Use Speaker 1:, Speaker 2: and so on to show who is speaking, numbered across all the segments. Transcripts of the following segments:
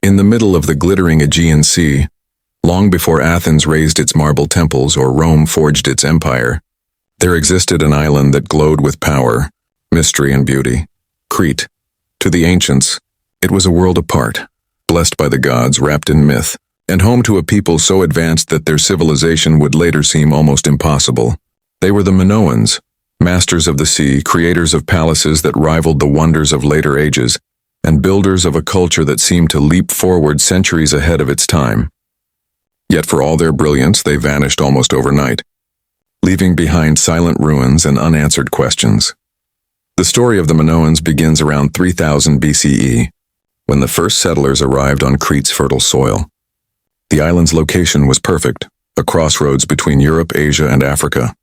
Speaker 1: In the middle of the glittering Aegean Sea, long before Athens raised its marble temples or Rome forged its empire, there existed an island that glowed with power, mystery, and beauty. Crete. To the ancients, it was a world apart, blessed by the gods, wrapped in myth, and home to a people so advanced that their civilization would later seem almost impossible. They were the Minoans, masters of the sea, creators of palaces that rivaled the wonders of later ages, and builders of a culture that seemed to leap forward centuries ahead of its time. Yet for all their brilliance, they vanished almost overnight, leaving behind silent ruins and unanswered questions. The story of the Minoans begins around 3000 BCE, when the first settlers arrived on Crete's fertile soil. The island's location was perfect, a crossroads between Europe, Asia, and Africa.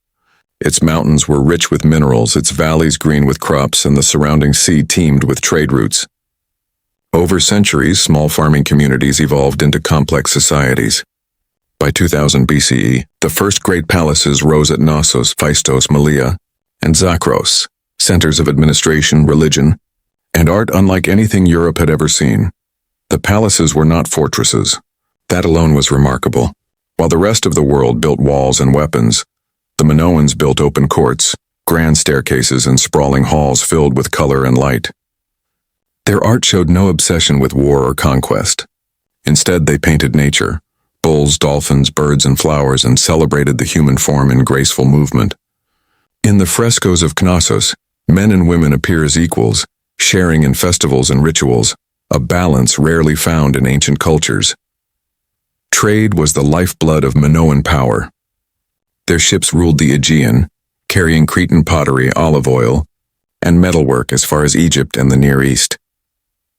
Speaker 1: Its mountains were rich with minerals, its valleys green with crops, and the surrounding sea teemed with trade routes. Over centuries, small farming communities evolved into complex societies. By 2000 BCE, the first great palaces rose at Knossos, Phaistos, Malea, and Zakros, centers of administration, religion, and art unlike anything Europe had ever seen. The palaces were not fortresses. That alone was remarkable. While the rest of the world built walls and weapons, the Minoans built open courts, grand staircases, and sprawling halls filled with color and light. Their art showed no obsession with war or conquest. Instead, they painted nature, bulls, dolphins, birds, and flowers, and celebrated the human form in graceful movement. In the frescoes of Knossos, men and women appear as equals, sharing in festivals and rituals, a balance rarely found in ancient cultures. Trade was the lifeblood of Minoan power. Their ships ruled the Aegean, carrying Cretan pottery, olive oil, and metalwork as far as Egypt and the Near East.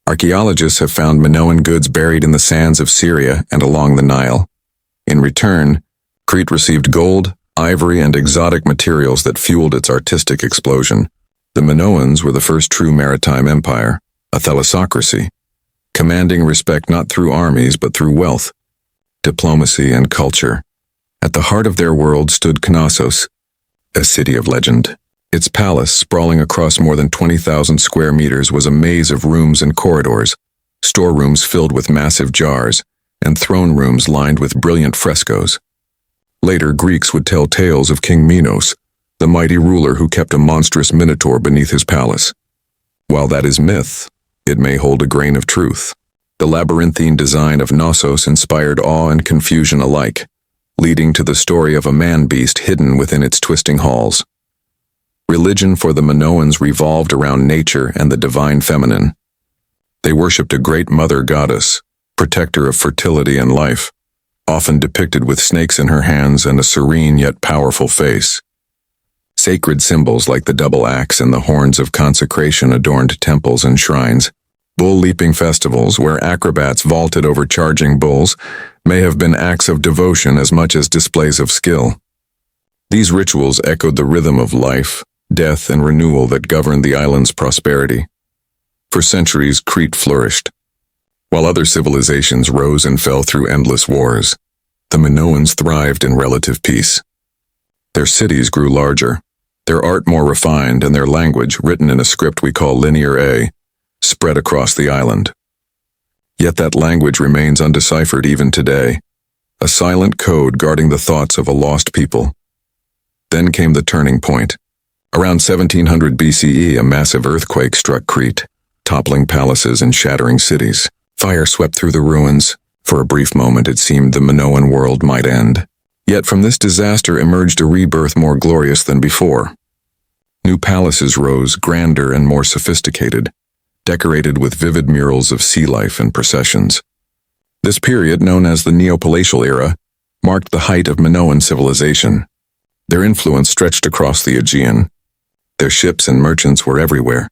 Speaker 1: Archaeologists have found Minoan goods buried in the sands of Syria and along the Nile. In return, Crete received gold, ivory, and exotic materials that fueled its artistic explosion. The Minoans were the first true maritime empire, a thalassocracy, commanding respect not through armies but through wealth, diplomacy, and culture. At the heart of their world stood Knossos, a city of legend. Its palace, sprawling across more than 20,000 square meters, was a maze of rooms and corridors, storerooms filled with massive jars, and throne rooms lined with brilliant frescoes. Later, Greeks would tell tales of King Minos, the mighty ruler who kept a monstrous Minotaur beneath his palace. While that is myth, it may hold a grain of truth. The labyrinthine design of Knossos inspired awe and confusion alike, leading to the story of a man-beast hidden within its twisting halls. Religion for the Minoans revolved around nature and the divine feminine. They worshipped a great mother goddess, protector of fertility and life, often depicted with snakes in her hands and a serene yet powerful face. Sacred symbols like the double axe and the horns of consecration adorned temples and shrines. Bull-leaping festivals, where acrobats vaulted over charging bulls, may have been acts of devotion as much as displays of skill. These rituals echoed the rhythm of life, death, and renewal that governed the island's prosperity. For centuries, Crete flourished. While other civilizations rose and fell through endless wars, the Minoans thrived in relative peace. Their cities grew larger, their art more refined, and their language, written in a script we call Linear A, spread across the island. Yet that language remains undeciphered even today, a silent code guarding the thoughts of a lost people. Then came the turning point. Around 1700 BCE, a massive earthquake struck Crete, toppling palaces and shattering cities. Fire swept through the ruins. For a brief moment, it seemed the Minoan world might end. Yet from this disaster emerged a rebirth more glorious than before. New palaces rose, grander and more sophisticated, decorated with vivid murals of sea life and processions. This period, known as the Neopalatial era, marked the height of Minoan civilization. Their influence stretched across the Aegean. Their ships and merchants were everywhere.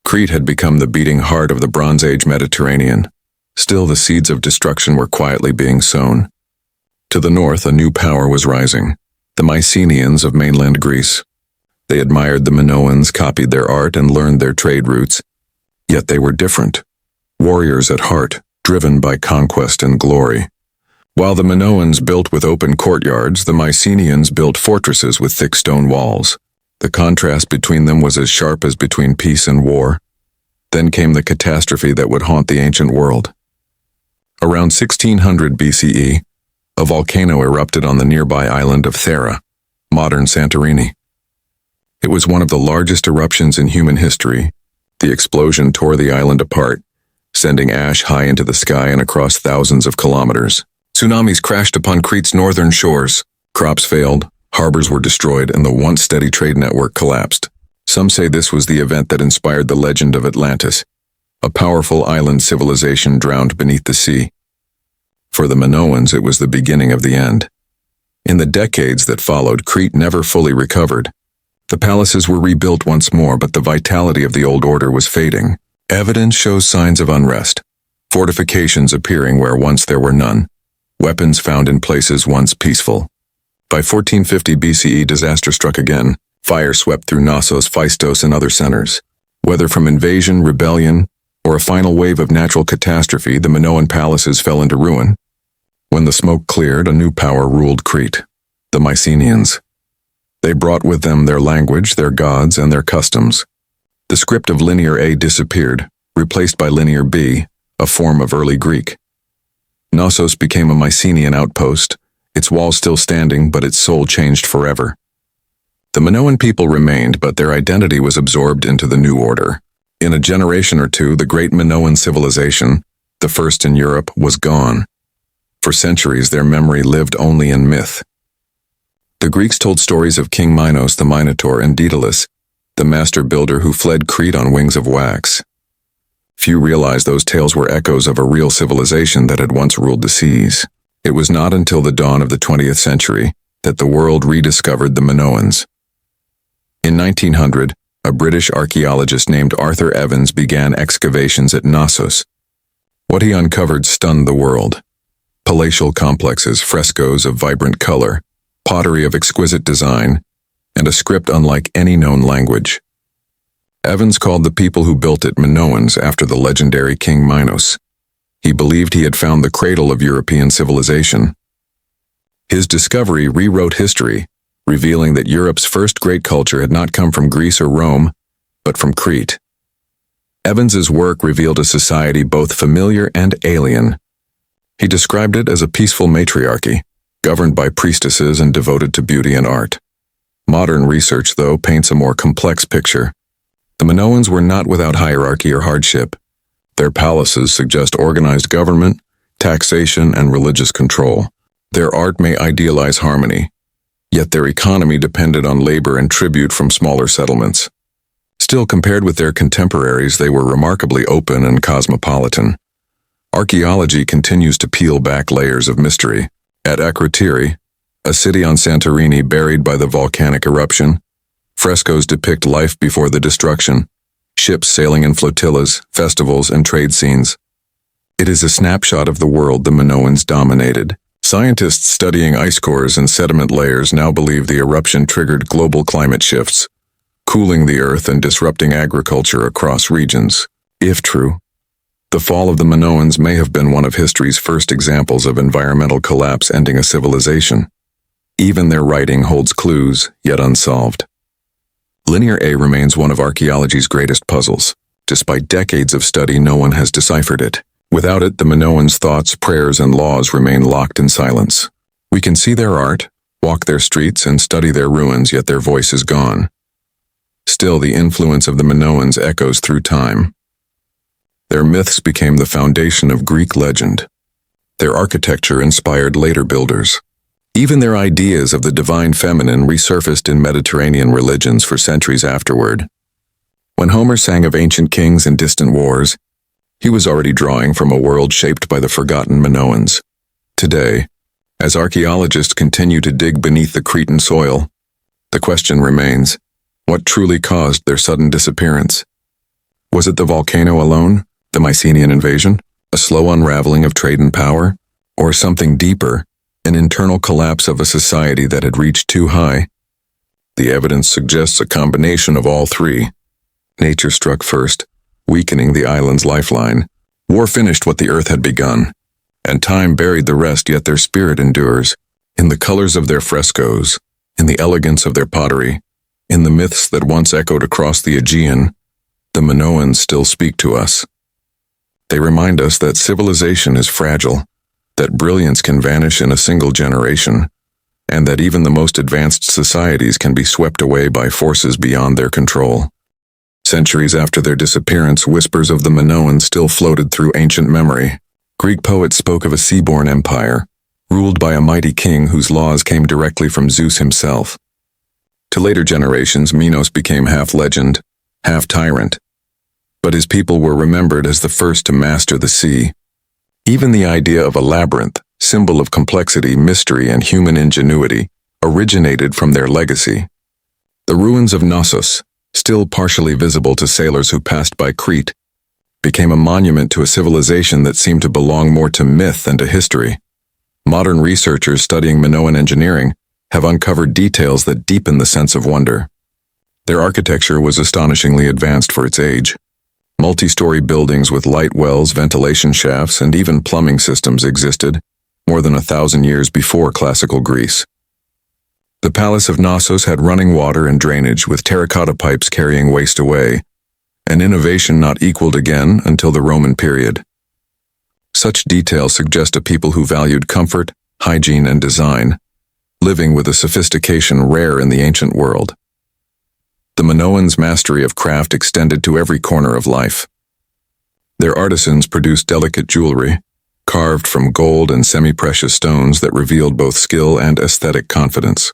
Speaker 1: Crete had become the beating heart of the Bronze Age Mediterranean. Still, the seeds of destruction were quietly being sown. To the north, a new power was rising, the Mycenaeans of mainland Greece. They admired the Minoans, copied their art, and learned their trade routes. Yet they were different, warriors at heart, driven by conquest and glory. While the Minoans built with open courtyards, the Mycenaeans built fortresses with thick stone walls. The contrast between them was as sharp as between peace and war. Then came the catastrophe that would haunt the ancient world. Around 1600 BCE, a volcano erupted on the nearby island of Thera, modern Santorini. It was one of the largest eruptions in human history. The explosion tore the island apart, sending ash high into the sky and across thousands of kilometers. Tsunamis crashed upon Crete's northern shores. Crops failed, harbors were destroyed, and the once steady trade network collapsed. Some say this was the event that inspired the legend of Atlantis, a powerful island civilization drowned beneath the sea. For the Minoans, it was the beginning of the end. In the decades that followed, Crete never fully recovered. The palaces were rebuilt once more, but the vitality of the old order was fading. Evidence shows signs of unrest. Fortifications appearing where once there were none. Weapons found in places once peaceful. By 1450 BCE, disaster struck again. Fire swept through Knossos, Phaistos, and other centers. Whether from invasion, rebellion, or a final wave of natural catastrophe, the Minoan palaces fell into ruin. When the smoke cleared, a new power ruled Crete, the Mycenaeans. They brought with them their language, their gods, and their customs. The script of Linear A disappeared, replaced by Linear B, a form of early Greek. Knossos became a Mycenaean outpost, its walls still standing, but its soul changed forever. The Minoan people remained, but their identity was absorbed into the new order. In a generation or two, the great Minoan civilization, the first in Europe, was gone. For centuries, their memory lived only in myth. The Greeks told stories of King Minos the Minotaur and Daedalus, the master builder who fled Crete on wings of wax. Few realized those tales were echoes of a real civilization that had once ruled the seas. It was not until the dawn of the 20th century that the world rediscovered the Minoans. In 1900, a British archaeologist named Arthur Evans began excavations at Knossos. What he uncovered stunned the world. Palatial complexes, frescoes of vibrant color, pottery of exquisite design, and a script unlike any known language. Evans called the people who built it Minoans after the legendary King Minos. He believed he had found the cradle of European civilization. His discovery rewrote history, revealing that Europe's first great culture had not come from Greece or Rome, but from Crete. Evans's work revealed a society both familiar and alien. He described it as a peaceful matriarchy, governed by priestesses and devoted to beauty and art. Modern research, though, paints a more complex picture. The Minoans were not without hierarchy or hardship. Their palaces suggest organized government, taxation, and religious control. Their art may idealize harmony, yet their economy depended on labor and tribute from smaller settlements. Still, compared with their contemporaries, they were remarkably open and cosmopolitan. Archaeology continues to peel back layers of mystery. At Crete, a city on Santorini buried by the volcanic eruption, frescoes depict life before the destruction, ships sailing in flotillas, festivals, and trade scenes. It is a snapshot of the world the Minoans dominated. Scientists studying ice cores and sediment layers now believe the eruption triggered global climate shifts, cooling the earth and disrupting agriculture across regions. If true, the fall of the Minoans may have been one of history's first examples of environmental collapse ending a civilization. Even their writing holds clues, yet unsolved. Linear A remains one of archaeology's greatest puzzles. Despite decades of study, no one has deciphered it. Without it, the Minoans' thoughts, prayers, and laws remain locked in silence. We can see their art, walk their streets, and study their ruins, yet their voice is gone. Still, the influence of the Minoans echoes through time. Their myths became the foundation of Greek legend. Their architecture inspired later builders. Even their ideas of the divine feminine resurfaced in Mediterranean religions for centuries afterward. When Homer sang of ancient kings and distant wars, he was already drawing from a world shaped by the forgotten Minoans. Today, as archaeologists continue to dig beneath the Cretan soil, the question remains, what truly caused their sudden disappearance? Was it the volcano alone, the Mycenaean invasion, a slow unraveling of trade and power, or something deeper, an internal collapse of a society that had reached too high? The evidence suggests a combination of all three. Nature struck first, weakening the island's lifeline. War finished what the earth had begun, and time buried the rest, yet their spirit endures. In the colors of their frescoes, in the elegance of their pottery, in the myths that once echoed across the Aegean, the Minoans still speak to us. They remind us that civilization is fragile, that brilliance can vanish in a single generation, and that even the most advanced societies can be swept away by forces beyond their control. Centuries after their disappearance, whispers of the Minoans still floated through ancient memory. Greek poets spoke of a sea-born empire, ruled by a mighty king whose laws came directly from Zeus himself. To later generations, Minos became half legend, half tyrant, but his people were remembered as the first to master the sea. Even the idea of a labyrinth, symbol of complexity, mystery, and human ingenuity, originated from their legacy. The ruins of Knossos, still partially visible to sailors who passed by Crete, became a monument to a civilization that seemed to belong more to myth than to history. Modern researchers studying Minoan engineering have uncovered details that deepen the sense of wonder. Their architecture was astonishingly advanced for its age. Multi-story buildings with light wells, ventilation shafts, and even plumbing systems existed more than 1,000 years before classical Greece. The Palace of Knossos had running water and drainage with terracotta pipes carrying waste away, an innovation not equaled again until the Roman period. Such details suggest a people who valued comfort, hygiene, and design, living with a sophistication rare in the ancient world. The Minoans' mastery of craft extended to every corner of life. Their artisans produced delicate jewelry, carved from gold and semi-precious stones that revealed both skill and aesthetic confidence.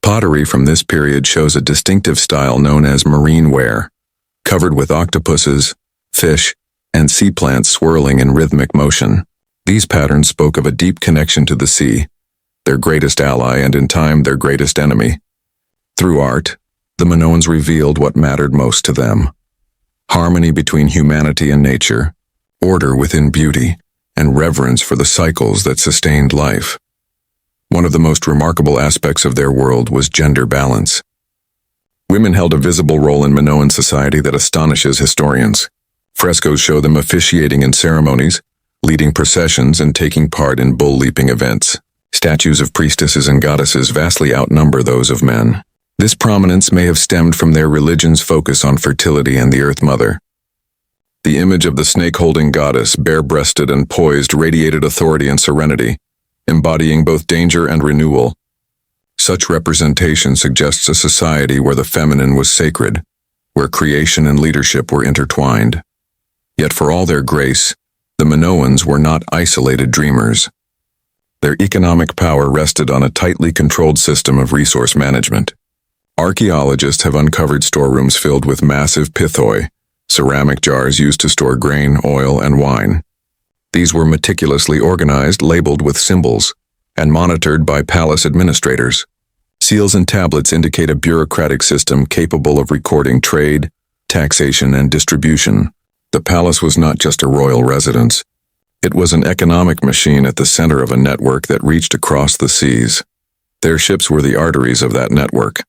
Speaker 1: Pottery from this period shows a distinctive style known as marine ware, covered with octopuses, fish, and sea plants swirling in rhythmic motion. These patterns spoke of a deep connection to the sea, their greatest ally and in time their greatest enemy. Through art, the Minoans revealed what mattered most to them: harmony between humanity and nature, order within beauty, and reverence for the cycles that sustained life. One of the most remarkable aspects of their world was gender balance. Women held a visible role in Minoan society that astonishes historians. Frescoes show them officiating in ceremonies, leading processions, and taking part in bull-leaping events. Statues of priestesses and goddesses vastly outnumber those of men. This prominence may have stemmed from their religion's focus on fertility and the Earth Mother. The image of the snake-holding goddess, bare-breasted and poised, radiated authority and serenity, embodying both danger and renewal. Such representation suggests a society where the feminine was sacred, where creation and leadership were intertwined. Yet for all their grace, the Minoans were not isolated dreamers. Their economic power rested on a tightly controlled system of resource management. Archaeologists have uncovered storerooms filled with massive pithoi, ceramic jars used to store grain, oil, and wine. These were meticulously organized, labeled with symbols, and monitored by palace administrators. Seals and tablets indicate a bureaucratic system capable of recording trade, taxation, and distribution. The palace was not just a royal residence. It was an economic machine at the center of a network that reached across the seas. Their ships were the arteries of that network.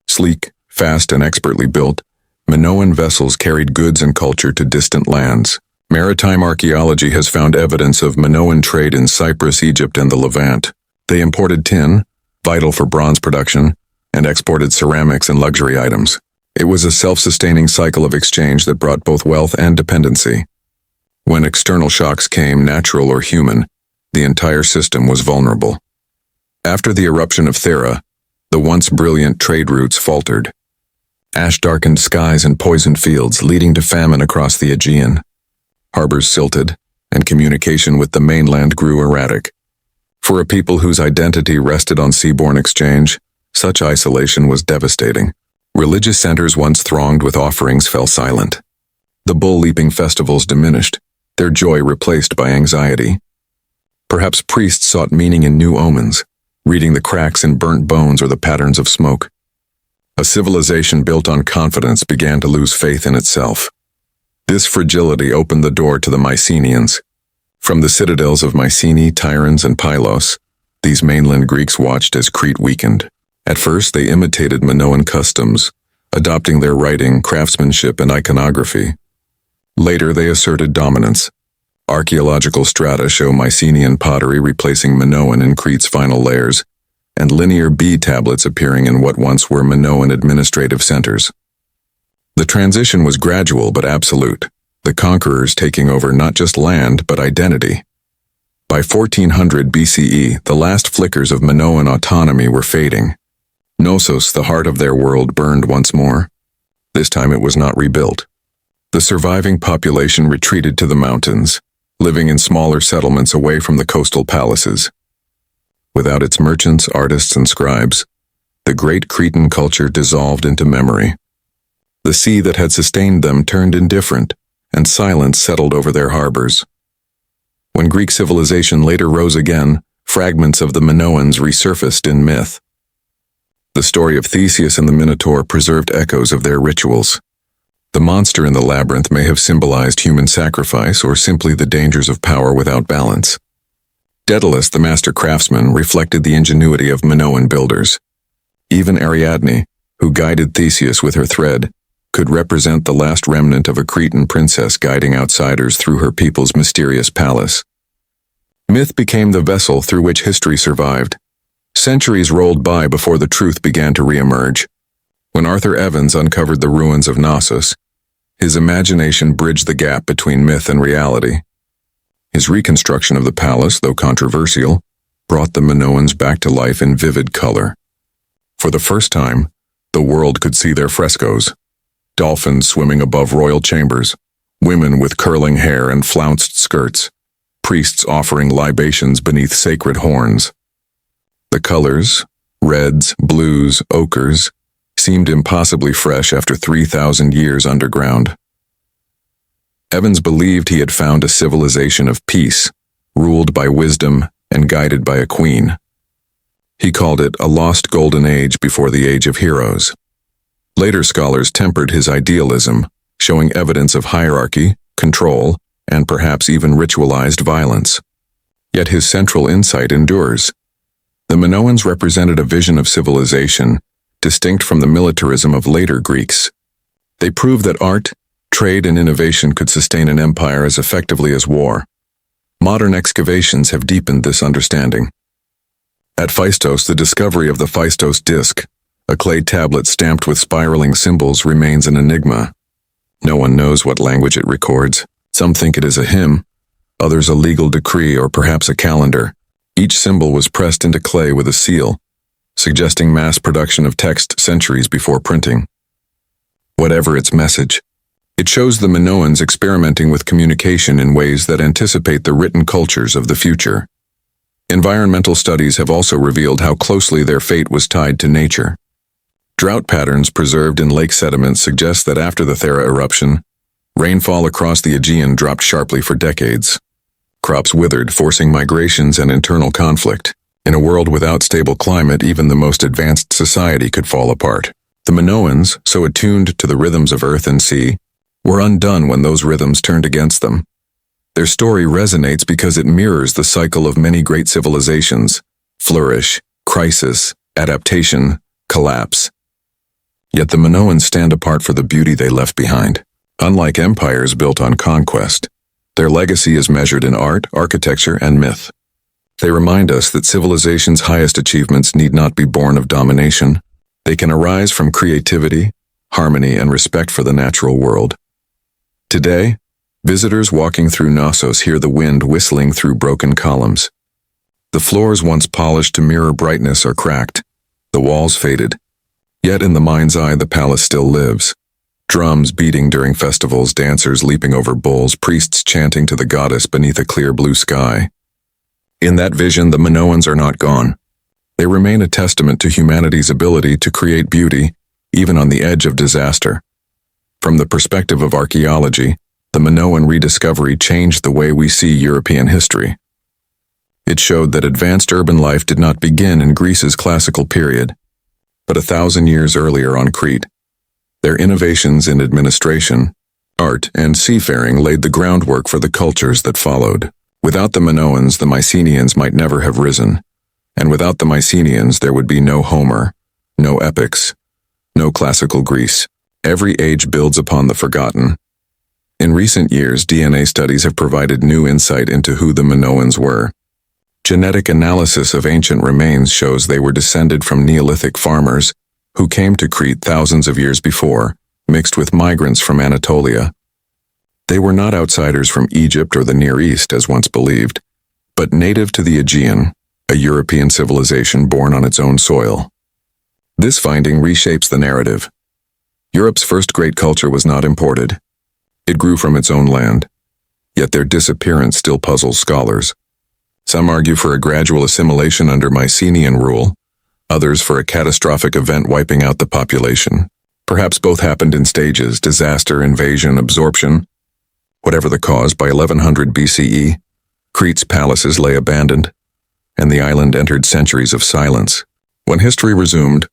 Speaker 1: Sleek, fast, and expertly built, Minoan vessels carried goods and culture to distant lands. Maritime archaeology has found evidence of Minoan trade in Cyprus, Egypt, and the Levant. They imported tin, vital for bronze production, and exported ceramics and luxury items. It was a self-sustaining cycle of exchange that brought both wealth and dependency. When external shocks came, natural or human, the entire system was vulnerable. After the eruption of Thera, the once brilliant trade routes faltered. Ash-darkened skies and poisoned fields leading to famine across the Aegean. Harbors silted, and communication with the mainland grew erratic. For a people whose identity rested on seaborne exchange, such isolation was devastating. Religious centers once thronged with offerings fell silent. The bull-leaping festivals diminished, their joy replaced by anxiety. Perhaps priests sought meaning in new omens, reading the cracks in burnt bones or the patterns of smoke. A civilization built on confidence began to lose faith in itself. This fragility opened the door to the Mycenaeans. From the citadels of Mycenae, Tiryns, and Pylos, these mainland Greeks watched as Crete weakened. At first, they imitated Minoan customs, adopting their writing, craftsmanship, and iconography. Later, they asserted dominance. Archaeological strata show Mycenaean pottery replacing Minoan in Crete's final layers, and linear bead tablets appearing in what once were Minoan administrative centers. The transition was gradual but absolute. the conquerors taking over not just land but identity. By 1400 BCE, the last flickers of Minoan autonomy were fading. Knossos, the heart of their world, burned once more. This time it was not rebuilt. The surviving population retreated to the mountains, living in smaller settlements away from the coastal palaces. Without its merchants, artists, and scribes, the great Cretan culture dissolved into memory. The sea that had sustained them turned indifferent, and silence settled over their harbors. When Greek civilization later rose again, fragments of the Minoans resurfaced in myth. The story of Theseus and the Minotaur preserved echoes of their rituals. The monster in the labyrinth may have symbolized human sacrifice or simply the dangers of power without balance. Daedalus, the master craftsman, reflected the ingenuity of Minoan builders. Even Ariadne, who guided Theseus with her thread, could represent the last remnant of a Cretan princess guiding outsiders through her people's mysterious palace. Myth became the vessel through which history survived. Centuries rolled by before the truth began to reemerge. When Arthur Evans uncovered the ruins of Knossos, his imagination bridged the gap between myth and reality. His reconstruction of the palace, though controversial, brought the Minoans back to life in vivid color. For the first time, the world could see their frescoes. Dolphins swimming above royal chambers, women with curling hair and flounced skirts, priests offering libations beneath sacred horns. The colors, reds, blues, ochres, seemed impossibly fresh after 3,000 years underground. Evans believed he had found a civilization of peace, ruled by wisdom and guided by a queen. He called it a lost golden age before the age of heroes. Later scholars tempered his idealism, showing evidence of hierarchy, control, and perhaps even ritualized violence. Yet his central insight endures. The Minoans represented a vision of civilization, distinct from the militarism of later Greeks. They proved that art, trade, and innovation could sustain an empire as effectively as war. Modern excavations have deepened this understanding. At Phaistos, the discovery of the Phaistos disc, a clay tablet stamped with spiraling symbols, remains an enigma. No one knows what language it records. Some think it is a hymn, others a legal decree or perhaps a calendar. Each symbol was pressed into clay with a seal, suggesting mass production of text centuries before printing. Whatever its message, it shows the Minoans experimenting with communication in ways that anticipate the written cultures of the future. Environmental studies have also revealed how closely their fate was tied to nature. Drought patterns preserved in lake sediments suggest that after the Thera eruption, rainfall across the Aegean dropped sharply for decades. Crops withered, forcing migrations and internal conflict. In a world without stable climate, even the most advanced society could fall apart. The Minoans, so attuned to the rhythms of earth and sea, were undone when those rhythms turned against them. Their story resonates because it mirrors the cycle of many great civilizations: flourish, crisis, adaptation, collapse. Yet the Minoans stand apart for the beauty they left behind. Unlike empires built on conquest, their legacy is measured in art, architecture, and myth. They remind us that civilization's highest achievements need not be born of domination. They can arise from creativity, harmony, and respect for the natural world. Today, visitors walking through Knossos hear the wind whistling through broken columns. The floors once polished to mirror brightness are cracked, the walls faded. Yet in the mind's eye, the palace still lives. Drums beating during festivals, dancers leaping over bulls, priests chanting to the goddess beneath a clear blue sky. In that vision, the Minoans are not gone. They remain a testament to humanity's ability to create beauty, even on the edge of disaster. From the perspective of archaeology, the Minoan rediscovery changed the way we see European history. It showed that advanced urban life did not begin in Greece's classical period, but 1,000 years earlier on Crete. Their innovations in administration, art, and seafaring laid the groundwork for the cultures that followed. Without the Minoans, the Mycenaeans might never have risen, and without the Mycenaeans there would be no Homer, no epics, no classical Greece. Every age builds upon the forgotten. In recent years, DNA studies have provided new insight into who the Minoans were. Genetic analysis of ancient remains shows they were descended from Neolithic farmers who came to Crete thousands of years before, mixed with migrants from Anatolia. They were not outsiders from Egypt or the Near East, as once believed, but native to the Aegean, a European civilization born on its own soil. This finding reshapes the narrative. Europe's first great culture was not imported. It grew from its own land. Yet their disappearance still puzzles scholars. Some argue for a gradual assimilation under Mycenaean rule, others for a catastrophic event wiping out the population. Perhaps both happened in stages: disaster, invasion, absorption. Whatever the cause, by 1100 BCE, Crete's palaces lay abandoned, and the island entered centuries of silence. When history resumed,